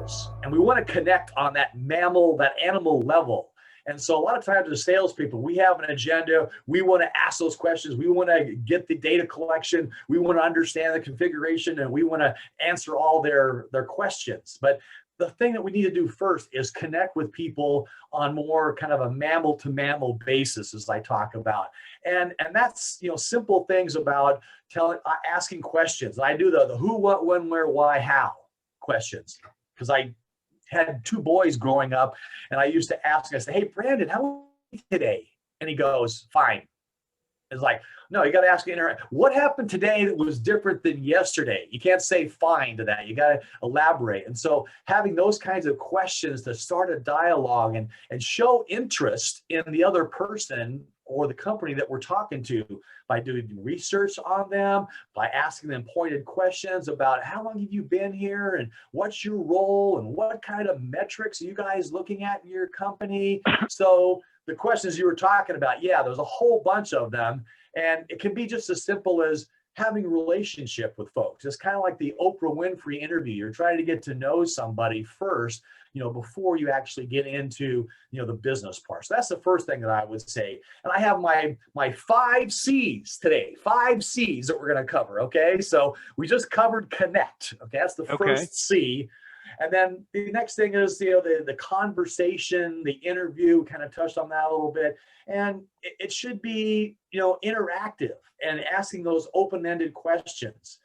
mammals, and we want to connect on that animal level. And so a lot of times as salespeople, we have an agenda. We want to ask those questions. We want to get the data collection. We want to understand the configuration, and we want to answer all their questions. But the thing that we need to do first is connect with people on more kind of a mammal to mammal basis, as I talk about. And that's, simple things about asking questions. I do the who, what, when, where, why, how questions, because I had two boys growing up, and I used to ask, I said, hey, Brandon, how are you today? And he goes, fine. It's like, no, you got to ask, what happened today that was different than yesterday? You can't say fine to that. You got to elaborate. And so having those kinds of questions to start a dialogue and show interest in the other person or the company that we're talking to by doing research on them, by asking them pointed questions about how long have you been here and what's your role and what kind of metrics are you guys looking at in your company. So the questions you were talking about, yeah, there's a whole bunch of them. And it can be just as simple as having a relationship with folks. It's kind of like the Oprah Winfrey interview. You're trying to get to know somebody first, before you actually get into, the business part. So that's the first thing that I would say. And I have my 5 C's today, 5 C's that we're going to cover. Okay. So we just covered connect. Okay. That's the first C. And then the next thing is, the conversation, the interview, kind of touched on that a little bit. And it should be, interactive and asking those open-ended questions.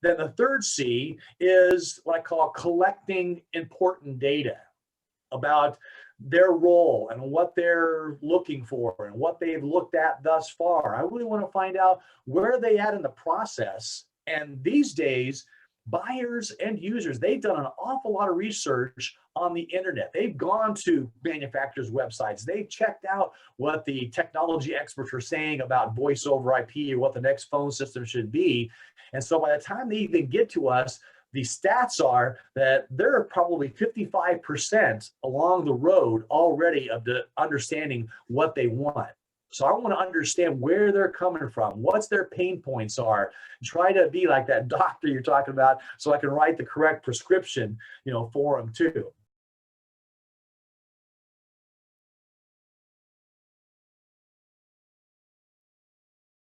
Then the third C is what I call collecting important data about their role and what they're looking for and what they've looked at thus far. I really want to find out where are they at in the process. And these days, buyers and users, they've done an awful lot of research on the internet. They've gone to manufacturers' websites. They've checked out what the technology experts are saying about voice over IP or what the next phone system should be. And so by the time they even get to us, the stats are that they're probably 55% along the road already of the understanding what they want. So I want to understand where they're coming from, what's their pain points are, try to be like that doctor you're talking about so I can write the correct prescription, for them too.